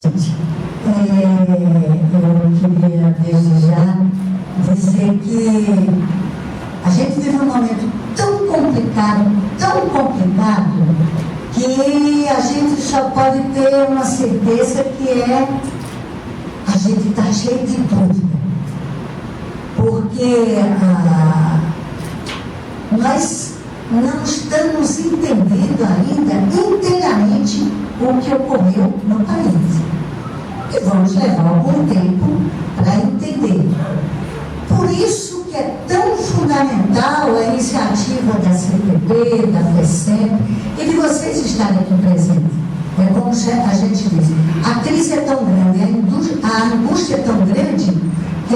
Eu queria desde já dizer que a gente vive um momento tão complicado, que a gente só pode ter uma certeza que a gente está cheio de dúvida. Porque nós não estamos entendendo ainda inteiramente o que ocorreu no país. E vamos levar algum tempo para entender. Por isso que é tão fundamental a iniciativa da CPB, da FECEP, e de vocês estarem aqui presentes. É como a gente diz, a crise é tão grande, a angústia é tão grande, que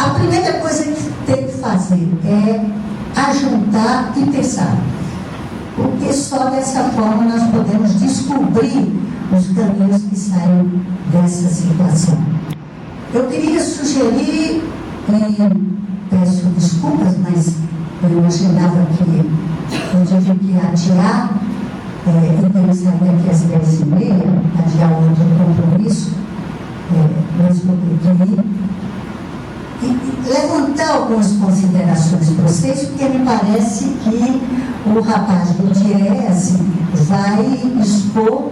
a primeira coisa que tem que fazer é ajuntar e pensar. Porque só dessa forma nós podemos descobrir os caminhos que saem dessa situação. Eu queria sugerir, e peço desculpas, mas eu imaginava que eu tive que adiar, eu tenho que sair daqui às 10h30, adiar outro compromisso, mesmo que eu queria, e levantar algumas considerações para vocês, porque me parece que o rapaz do DIEESE vai expor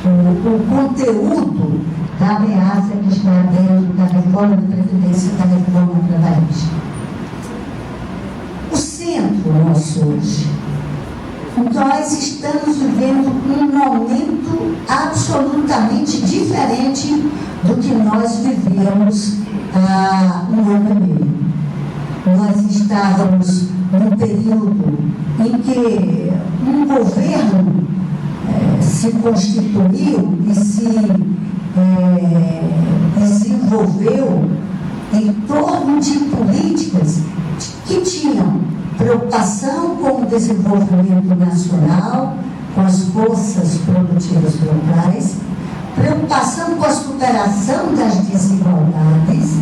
o conteúdo da ameaça que está dentro da reforma da Previdência e da reforma trabalhista. O centro nosso hoje, nós estamos vivendo um momento absolutamente diferente do que nós vivíamos há um ano e meio. Nós estávamos num período em que um governo se constituiu e se desenvolveu em torno de políticas que tinham preocupação com o desenvolvimento nacional, com as forças produtivas locais, preocupação com a superação das desigualdades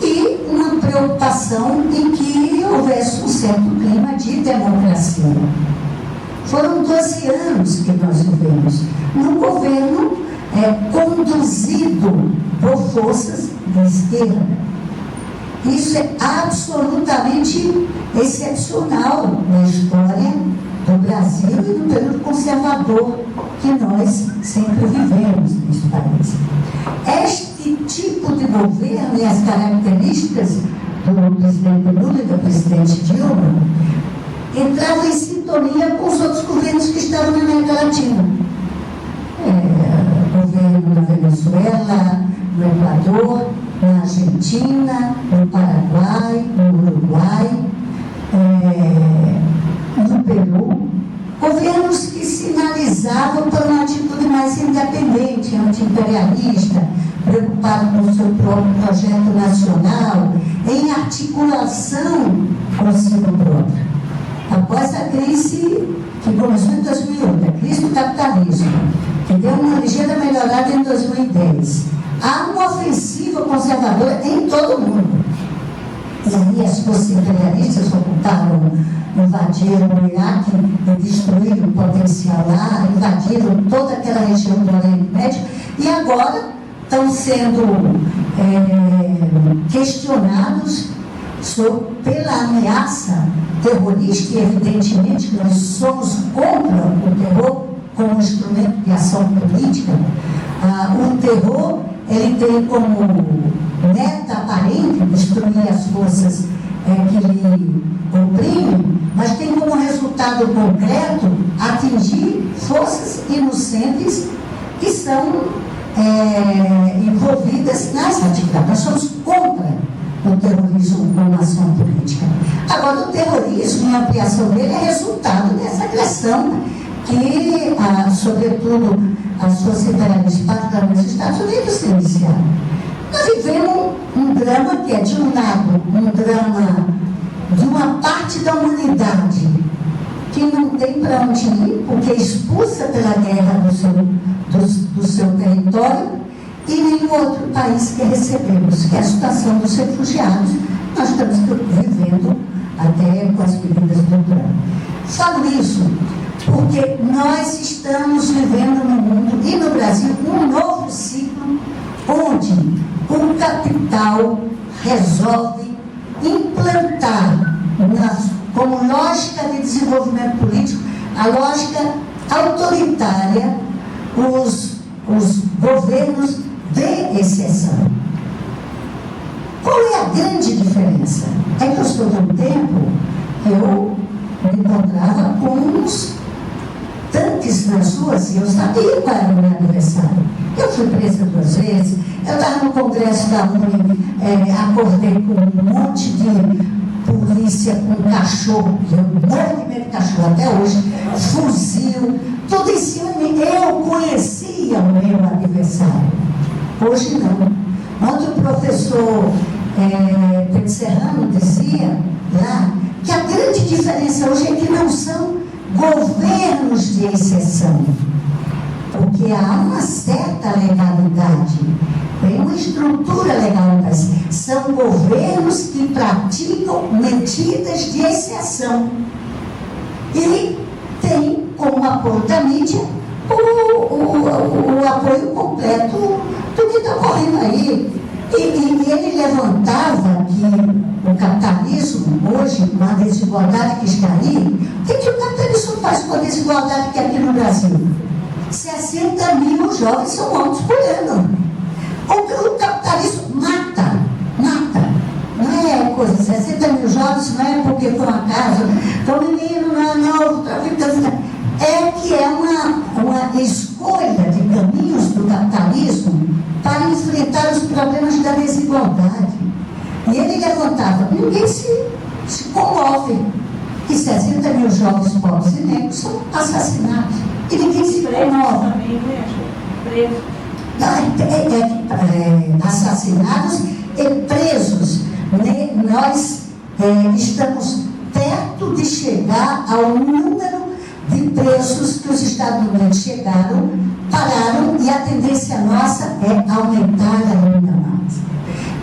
e uma preocupação em que houvesse um certo clima de democracia. Foram 12 anos que nós vivemos num governo conduzido por forças de esquerda. Isso é absolutamente excepcional na história do Brasil e no período conservador que nós sempre vivemos neste país. Este tipo de governo e as características do presidente Lula e do presidente Dilma entravam em sintonia com os outros governos que estavam na América Latina. Governo na Venezuela, no Equador, na Argentina, no Paraguai, no Uruguai, no Peru, governos que sinalizavam por uma atitude mais independente, anti-imperialista, preocupado com o seu próprio projeto nacional, em articulação consigo próprio. Após a crise que começou em 2008, a crise do capitalismo, que deu uma ligeira melhorada em 2010, há uma ofensiva conservadora em todo o mundo. E aí as forças imperialistas ocuparam, invadiram o Iraque e destruíram o potencial lá, invadiram toda aquela região do Oriente Médio e agora estão sendo questionados pela ameaça terrorista, e evidentemente nós somos contra o terror como instrumento de ação política. O terror, ele tem como meta aparente destruir as forças que lhe oprimem, mas tem como resultado concreto atingir forças inocentes que são envolvidas nas atividades. Nós somos contra o terrorismo como ação política. Agora, o terrorismo e a ampliação dele é resultado dessa agressão que, sobretudo, as forças imperialistas, particularmente os Estados Unidos, iniciaram. Nós vivemos um drama que é, de um lado, um drama de uma parte da humanidade que não tem para onde ir, porque é expulsa pela guerra do seu território, e nenhum outro país que recebemos, que é a situação dos refugiados. Nós estamos vivendo até com as medidas do plano. Falo isso porque nós estamos vivendo Brasil um novo ciclo onde o capital resolve implantar como lógica de desenvolvimento político a lógica autoritária, os governos de exceção. Qual é a grande diferença? É que eu estou de um tempo que eu me encontrava com uns tanques nas ruas e eu sabia qual era o meu aniversário. Eu fui presa 2 vezes, eu estava no Congresso da UNE, acordei com um monte de polícia com cachorro, eu morro de medo de cachorro até hoje, fuzil, tudo em cima de mim. Eu conhecia o meu adversário. Hoje não. Ontem o professor Pedro Serrano dizia lá que a grande diferença hoje é que não são governos de exceção, porque há uma certa legalidade, tem uma estrutura legal no país. São governos que praticam medidas de exceção e tem como apoio da mídia o apoio completo do que está ocorrendo aí. E ele levantava que o capitalismo, hoje, com a desigualdade que está aí, o que o capitalismo faz com a desigualdade que é aqui no Brasil? 60 mil jovens são mortos por ano. O capitalismo mata. Não é coisa, 60 mil jovens não é porque foi uma casa, então o menino não é novo, traficante. É que é uma escolha de caminhos do capitalismo para enfrentar os problemas da desigualdade. E ele levantava, ninguém se comove, que 60 mil jovens pobres e negros são assassinados. E ninguém se comove. Assassinados e presos. Nós estamos perto de chegar ao número de presos que os Estados Unidos pararam, e a tendência nossa é aumentar ainda mais.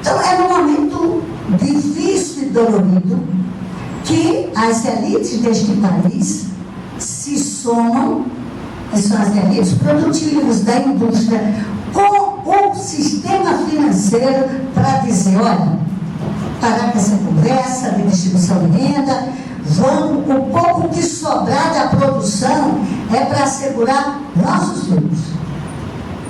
Então, é um momento difícil e dolorido que as elites deste país se somam, que são as elites produtivas da indústria, com o sistema financeiro para dizer, olha, parar com essa conversa de distribuição de renda, o pouco que sobrar da produção é para assegurar nossos filhos.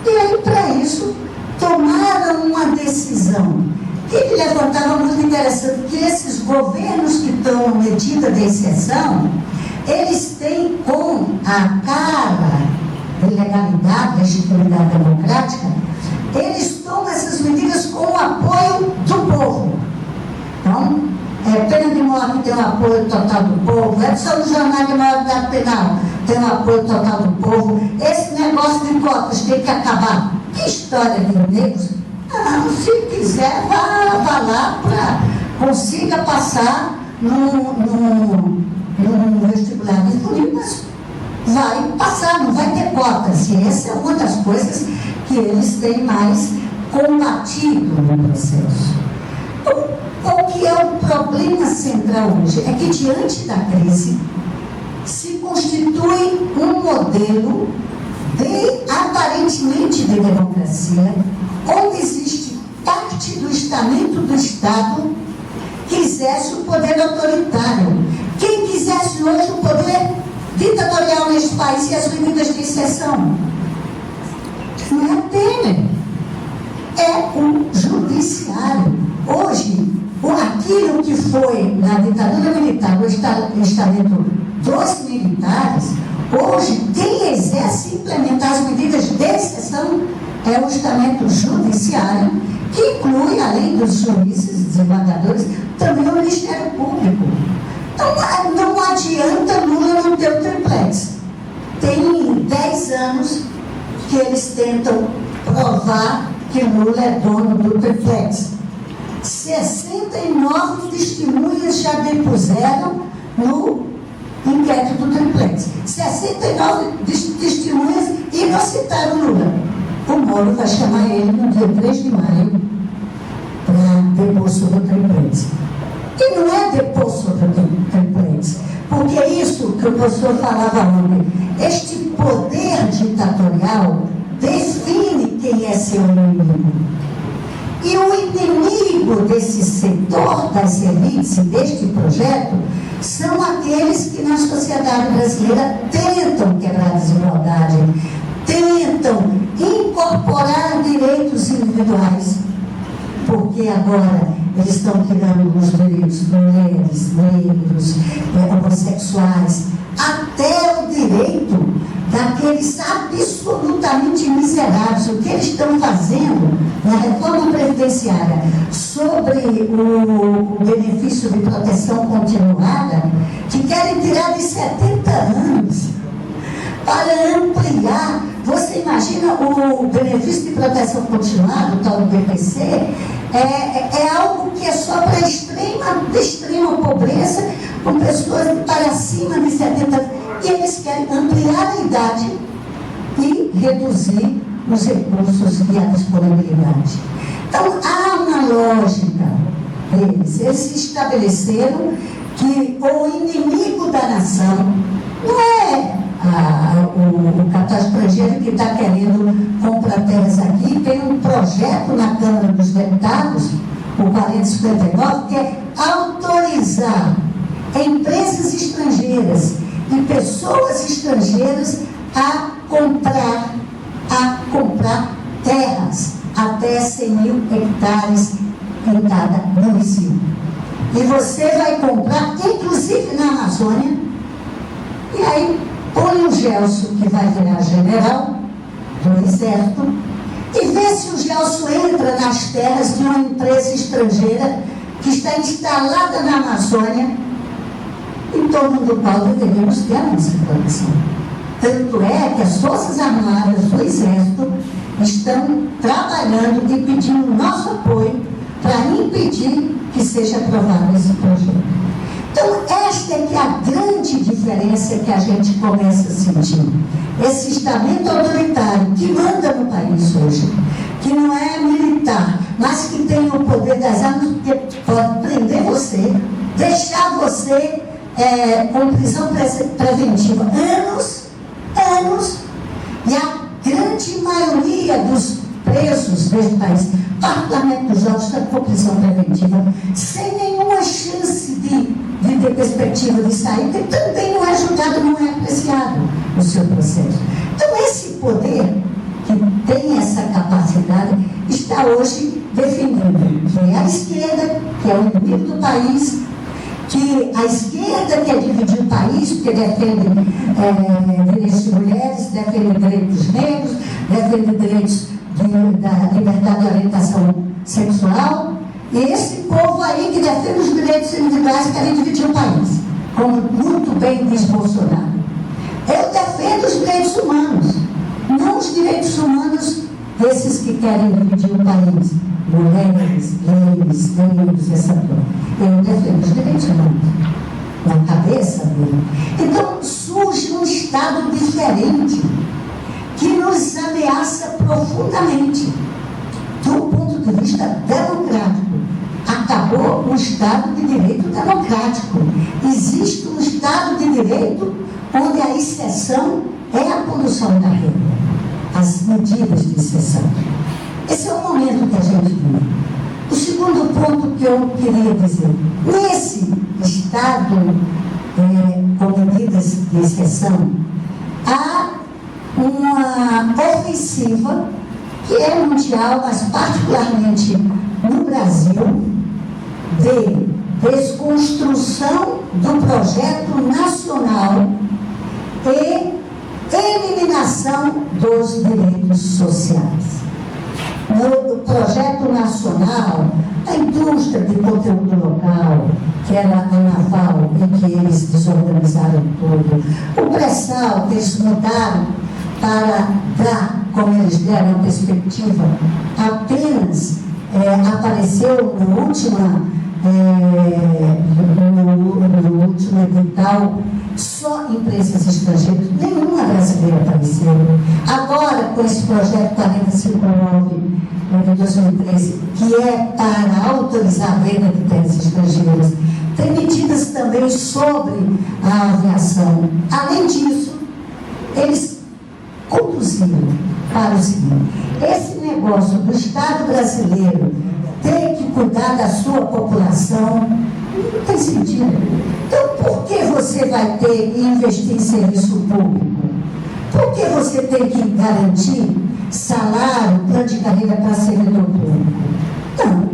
E aí, para isso, tomaram uma decisão que ele levantava muito interessante, que esses governos que tomam medida de exceção, eles têm com a cara de legalidade, legitimidade democrática, eles tomam essas medidas com o apoio do povo. Então, pena de morte tem o apoio total do povo, redução do jornal de maioridade penal tem o apoio total do povo, esse negócio de cotas tem que acabar. Que história de negros? Não, se quiser, vá lá para consiga passar no vestibular disponível, mas vai passar, não vai ter cotas. E essa é uma das coisas que eles têm mais combatido no processo. O que é o problema central hoje? É que diante da crise se constitui um modelo aparentemente de democracia, onde existe parte do estamento do Estado que exerce o poder autoritário. Quem que exerce hoje o poder ditatorial neste país e as medidas de exceção? Não é a Temer, é o judiciário. Hoje, aquilo que foi na ditadura militar, o estamento dos militares, hoje quem exerce e implementar as medidas de exceção é o estamento judiciário, que inclui, além dos juízes, desembargadores, também o Ministério Público. Então, não adianta Lula não ter o triplex. Tem 10 anos que eles tentam provar que Lula é dono do triplex. 69 testemunhas já depuseram no inquérito do triplex. 69 testemunhas e não citaram Lula. O Moro vai chamar ele no dia 3 de maio para depor sobre o triplex. E não é depor sobre o triplex, porque isso que o professor falava ontem, este poder ditatorial define quem é seu inimigo. E o inimigo desse setor das elites e deste projeto são aqueles que na sociedade brasileira tentam quebrar a desigualdade, tentam incorporar direitos individuais, porque agora eles estão tirando os direitos de mulheres, negros, homossexuais, até o direito daqueles absolutamente miseráveis. O que eles estão fazendo na reforma previdenciária sobre o benefício de proteção continuada, que querem tirar de 70 anos para ampliar. Você imagina o benefício de proteção continuada, o tal do BPC, é algo que é só para extrema pobreza, com pessoas para acima de 70 anos. E eles querem ampliar a idade e reduzir os recursos e a disponibilidade. Então, há uma lógica deles. Eles estabeleceram que o inimigo da nação não é o capital estrangeiro que está querendo comprar terras aqui. Tem um projeto na Câmara dos Deputados, o 4059, que é autorizar empresas estrangeiras e pessoas estrangeiras a comprar terras até 100 mil hectares em cada município. E você vai comprar, inclusive na Amazônia, e aí põe o Gelson, que vai virar general do Exército, e vê se o Gelson entra nas terras de uma empresa estrangeira que está instalada na Amazônia, em torno do qual deveríamos ter a nossa proteção. Tanto é que as Forças Armadas do Exército estão trabalhando e pedindo nosso apoio para impedir que seja aprovado esse projeto. Então, esta é que é a grande diferença que a gente começa a sentir. Esse estamento autoritário que manda no país hoje, que não é militar, mas que tem o poder das armas, que pode prender você, deixar você com prisão preventiva anos, e a grande maioria dos presos deste país, particularmente dos jovens, está com prisão preventiva, sem nenhuma chance de ter perspectiva de sair, porque também não é julgado, não é apreciado o seu processo. Então, esse poder que tem essa capacidade está hoje definido, que é a esquerda, que é o inimigo do país, que a esquerda quer dividir o país, porque defende direitos de mulheres, defende direitos negros, defende direitos da liberdade de orientação sexual, e esse povo aí que defende os direitos individuais querem dividir o país, como muito bem diz Bolsonaro. Eu defendo os direitos humanos, não os direitos humanos desses que querem dividir o país. Mulheres, gays, negros, essa coisa. Eu defendo os direitos humanos na cabeça dele. Então surge um Estado diferente que nos ameaça profundamente do ponto de vista democrático. Acabou o Estado de Direito democrático. Existe um Estado de Direito onde a exceção é a condução da regra, as medidas de exceção. Esse é o momento que a gente vive. O segundo ponto que eu queria dizer, nesse Estado com medidas de exceção, há uma ofensiva que é mundial, mas particularmente no Brasil, de desconstrução do projeto nacional e eliminação dos direitos sociais. No projeto nacional, a indústria de conteúdo local, que era a Naval, e que eles desorganizaram tudo, o pré-sal, que eles mudaram para dar, como eles deram a perspectiva, apenas apareceu no último edital só empresas estrangeiras, nenhuma brasileira apareceu. Agora, com esse projeto 4059 de 2013, que é para autorizar a venda de terras estrangeiras, tem medidas também sobre a aviação. Além disso, eles conduziram reduziram para o seguinte: esse negócio do Estado brasileiro ter que cuidar da sua população não tem sentido. Então, por que você vai ter que investir em serviço público? Por que você tem que garantir salário, plano de carreira para servidor público? Então,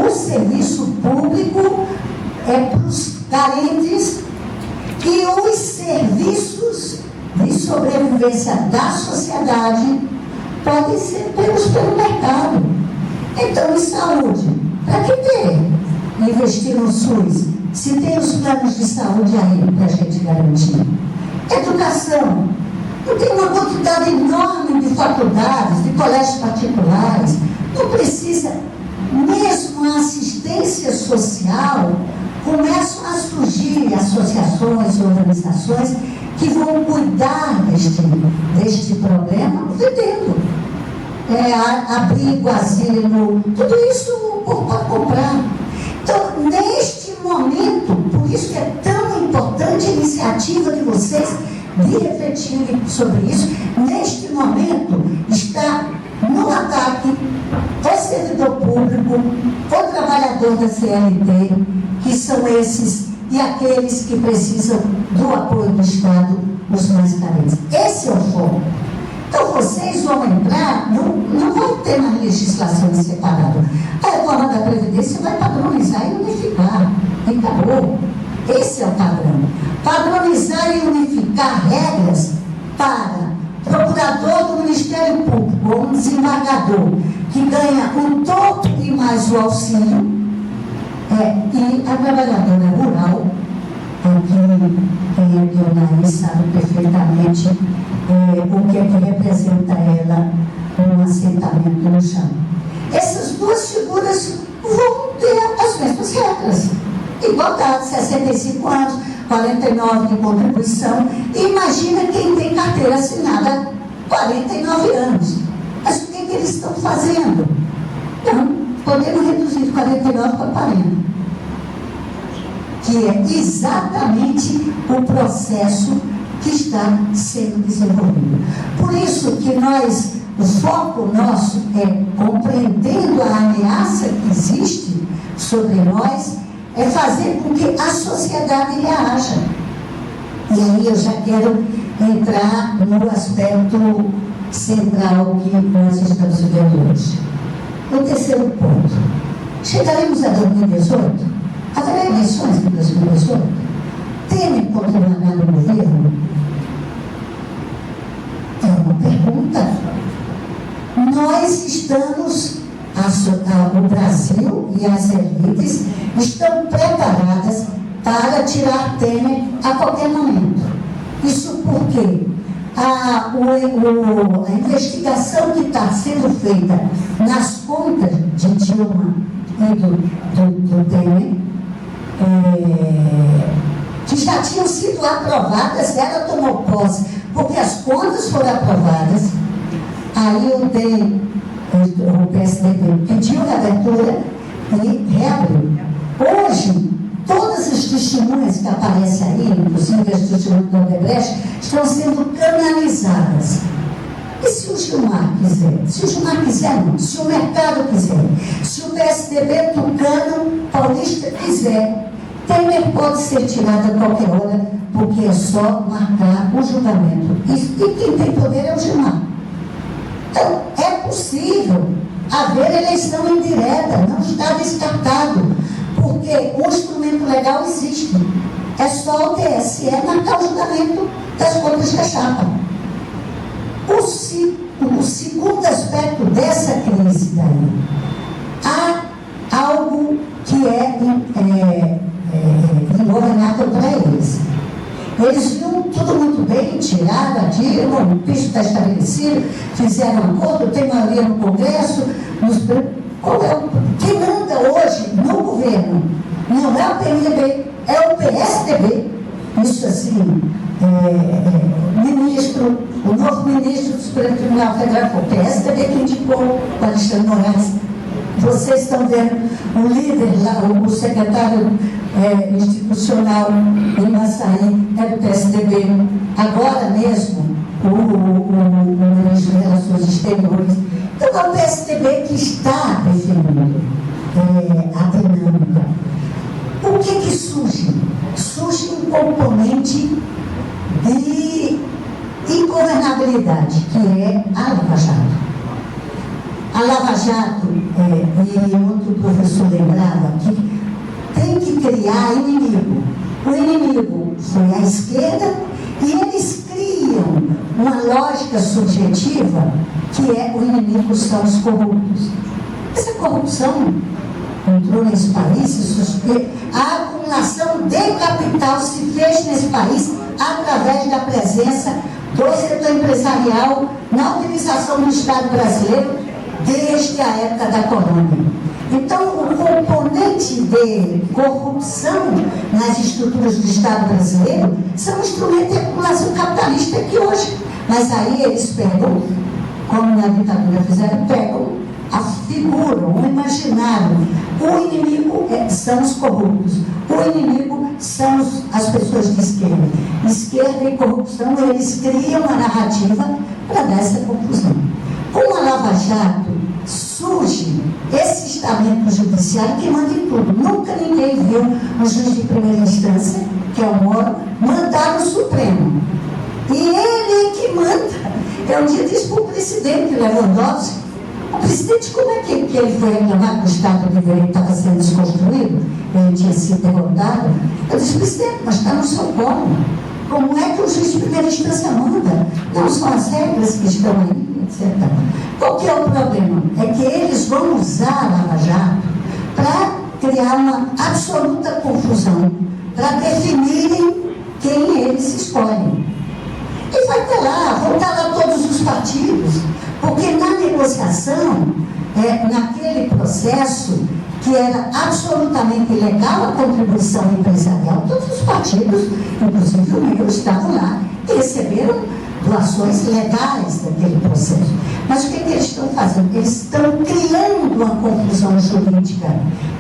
o serviço público é para os carentes e os serviços de sobrevivência da sociedade podem ser pelo mercado. Então, em saúde, para que ter? Investir no SUS, se tem os planos de saúde aí para a gente garantir. Educação, não tem uma quantidade enorme de faculdades, de colégios particulares, não precisa. Mesmo a assistência social, começam a surgir associações, organizações que vão cuidar deste problema, vendendo. Abrigo, asilo, tudo isso para comprar. Então, neste momento, por isso que é tão importante a iniciativa de vocês de refletirem sobre isso, neste momento está no ataque o servidor público, o trabalhador da CLT, que são esses e aqueles que precisam do apoio do Estado, os mais carentes. Esse é o foco. Então, vocês vão entrar, não vai ter uma legislação separada. A reforma da Previdência vai padronizar e unificar. E acabou. Esse é o padrão. Padronizar e unificar regras para procurador do Ministério Público ou um desembargador que ganha um topo e mais o auxílio, e a trabalhadora rural, quem aqui o Nair sabe perfeitamente o que é que representa ela um assentamento no chão. Essas duas figuras vão ter as mesmas regras. Igualdade, 65 anos, 49 de contribuição. Imagina quem tem carteira assinada há 49 anos. Mas o que eles estão fazendo? Então, podemos reduzir de 49 para 40. Que é exatamente o processo que está sendo desenvolvido. Por isso que o foco nosso é, compreendendo a ameaça que existe sobre nós, é fazer com que a sociedade reaja. E aí eu já quero entrar no aspecto central que nós estamos vivendo hoje. O terceiro ponto. Chegaremos a 2018? Haverá eleições em 2018? Temer continuará no governo? É uma pergunta. Nós estamos, o Brasil e as elites estão preparadas para tirar Temer a qualquer momento. Isso porque a investigação que está sendo feita nas contas de Dilma e do Temer, que já tinham sido aprovadas, ela tomou posse, porque as contas foram aprovadas, aí o PSDB pediu reabertura e reabriu. Hoje, todas as testemunhas que aparecem aí, inclusive as testemunhas do Odebrecht, estão sendo canalizadas. E se o Gilmar quiser? Se o Gilmar quiser, não. Se o mercado quiser, se o PSDB tucano paulista quiser, Temer pode ser tirado a qualquer hora, porque é só marcar o julgamento. E quem tem poder é o Gilmar. Então, é possível haver eleição indireta, não está descartado, porque o instrumento legal existe. É só o TSE marcar o julgamento das contas da chapa. O segundo aspecto dessa crise daí, há algo que é ingovernável para eles. Eles viram tudo muito bem, tiraram a Dilma, o piso está estabelecido, fizeram um acordo, tem maioria no Congresso. Quem manda hoje no governo não é o PMDB, é o PSDB. Isso assim, o novo ministro do Supremo Tribunal Federal foi o PSDB que indicou o Alexandre Moraes. Vocês estão vendo o líder lá, o secretário institucional em Massaí é do PSDB. Agora mesmo, o ministro das Relações Exteriores. Então, é o PSDB que está definindo a dinâmica. O que surge? Surge um componente de ingovernabilidade, que é a Lava Jato. A Lava Jato, e outro professor lembrava, que tem que criar inimigo. O inimigo foi a esquerda e eles criam uma lógica subjetiva que é o inimigo são os corruptos. Essa corrupção entrou nesse país, a acumulação de capital se fez nesse país através da presença do setor empresarial na utilização do Estado brasileiro desde a época da colônia. Então, o componente de corrupção nas estruturas do Estado brasileiro são instrumentos de acumulação capitalista que hoje. Mas aí eles pegam, como na ditadura fizeram, pegam a figura, o imaginário. O inimigo são os corruptos. O inimigo são as pessoas de esquerda. Esquerda e corrupção, eles criam uma narrativa para dar essa conclusão. Com a Lava Jato, surge esse estamento judiciário que manda em tudo. Nunca ninguém viu um juiz de primeira instância, que é o Moro, mandar no Supremo. E ele é que manda. Um dia disse para o presidente Lewandowski, o presidente, como é que ele foi reclamar que o Estado de Direito estava sendo desconstruído? Ele tinha sido derrotado. Eu disse, presidente, mas está no seu colo. Como é que o juiz de primeira instância manda? Não são as regras que estão aí, etc. Qual que é o problema? É que eles vão usar a Lava Jato para criar uma absoluta confusão, para definirem quem eles escolhem. E vai estar lá, vão estar lá todos os partidos, porque na negociação, naquele processo que era absolutamente ilegal a contribuição empresarial, todos os partidos, inclusive o meu, estavam lá e receberam doações legais daquele processo. Mas o que eles estão fazendo? Eles estão criando uma confusão jurídica,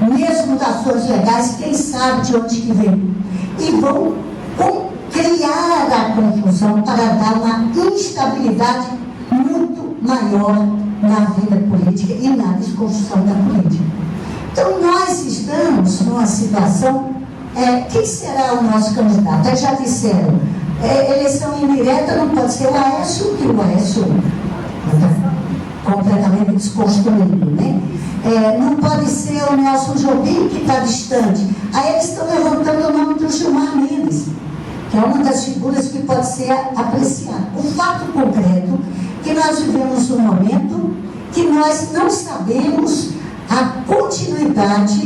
mesmo das ações legais, quem sabe de onde que vem. E vão criar a confusão para dar uma instabilidade muito maior na vida política e na desconstrução da política. Então, nós estamos numa situação, quem será o nosso candidato? Já disseram, eleição indireta não pode ser o Aécio, que o Aécio está completamente desconstruído, né? Não pode ser o Nelson Jobim, que está distante. Aí eles estão levantando o nome do Gilmar Mendes, que é uma das figuras que pode ser apreciada. O fato concreto é que nós vivemos um momento que nós não sabemos a continuidade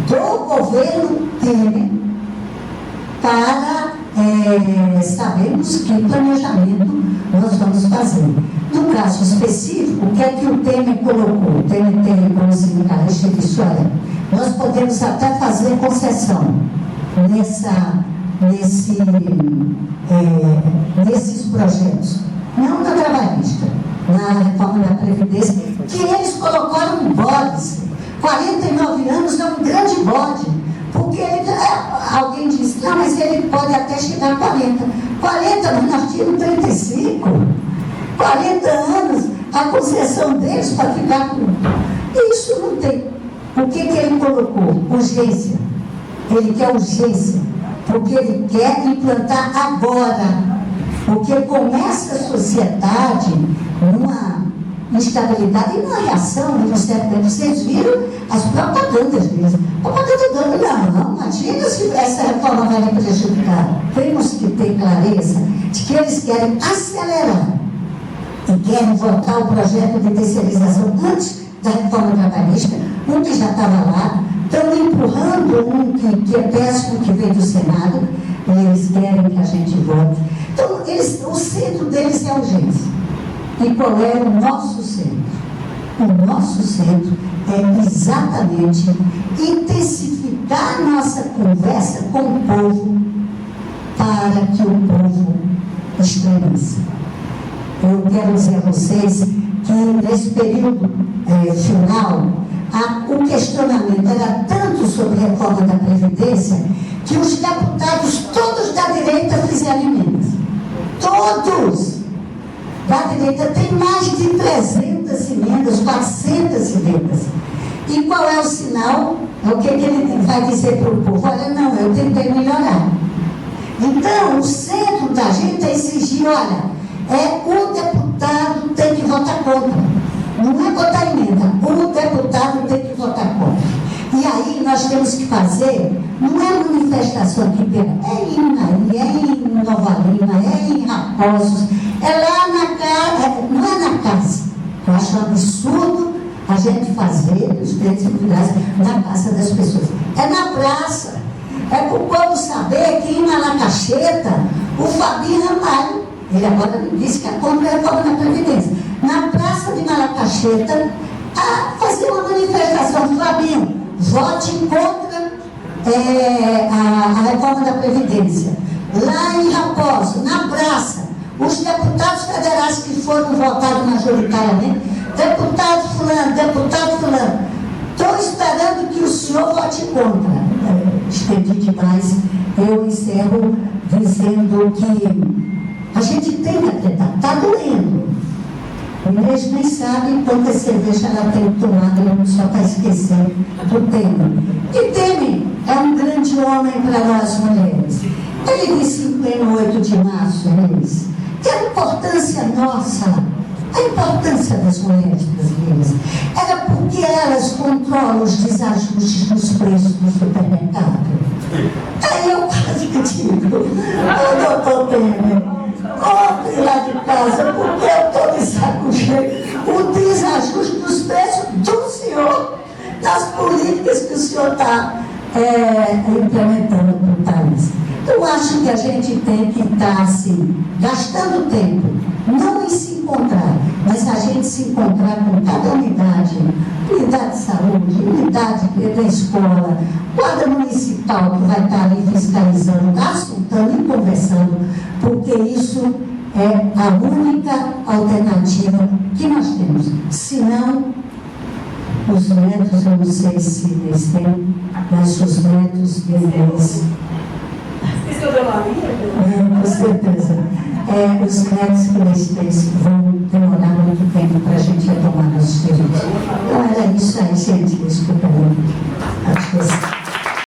do governo Temer para sabermos que planejamento nós vamos fazer. No caso específico, o que é que o Temer colocou? O Temer tem como sindicalista e disse, olha, nós podemos até fazer concessão nesses projetos, não da trabalhista, na reforma da Previdência, que eles colocaram bodes. 49 anos é um grande bode, porque alguém disse, não, mas ele pode até chegar a 40. 40, mas nós tínhamos 35. 40 anos, a concessão deles para ficar com... Isso não tem. O que ele colocou? Urgência. Ele quer urgência, porque ele quer implantar agora. Porque começa a sociedade numa instabilidade e numa reação, vocês viram as propagandas deles. Propaganda não, imagina se essa reforma vai lhe prejudicar. Temos que ter clareza de que eles querem acelerar e querem votar o projeto de terceirização antes da reforma trabalhista, um que já estava lá, estão empurrando um que é péssimo, que veio do Senado, e eles querem que a gente vote. Então, o centro deles é a urgência. E qual é o nosso centro? O nosso centro é exatamente intensificar nossa conversa com o povo para que o povo estremeça. Eu quero dizer a vocês que nesse período final, o questionamento era tanto sobre a reforma da Previdência que os deputados todos da direita fizeram emendas. Todos! da direita tem mais de 300 emendas, 400 emendas. E qual é o sinal? O que ele vai dizer para o povo? Olha, não, eu tentei melhorar. Então, o centro da gente é exigir, olha, o deputado tem que votar contra. Não é votar emenda, o deputado tem que votar contra. E aí nós temos que fazer, não é manifestação aqui, é em Inaí, é em Nova Lima, é em Raposos, é lá na casa, não é na casa. Eu acho um absurdo a gente fazer os direitos individuais na casa das pessoas. É na praça. É para o povo saber que em Malacacheta, o Fabinho Ramalho, ele agora me disse que é contra a reforma da Previdência, na praça de Malacacheta, a fazer uma manifestação do Fabinho, vote contra a reforma da Previdência. Lá em Raposo, na praça, os deputados federais que foram votados majoritariamente, deputado fulano, estou esperando que o senhor vote contra. Estendi demais, eu encerro dizendo que a gente tem que acreditar, está doendo. O Inês nem sabe quanta cerveja ela tem tomado só para esquecer do Temer. E Temer é um grande homem para nós mulheres. Ele disse em pleno 8 de março, Inês, que a importância nossa, a importância das mulheres brasileiras, era porque elas controlam os desajustes dos preços do supermercado. Aí eu quase que digo, doutor Temer, compre lá de casa, porque eu estou de saco cheio. O desajuste dos preços do senhor, das políticas que o senhor está implementando no país. Eu acho que a gente tem que estar assim, gastando tempo, não em se encontrar, mas a gente se encontrar com cada unidade de saúde, unidade da escola, guarda municipal que vai estar ali fiscalizando, assuntando e conversando, porque isso é a única alternativa que nós temos. Senão, os netos, eu não sei se eles têm, mas os netos deles. Com certeza. Os netos que eles têm vão demorar muito tempo para a gente retomar nossos direitos. Então era isso aí, gente. Desculpa aí.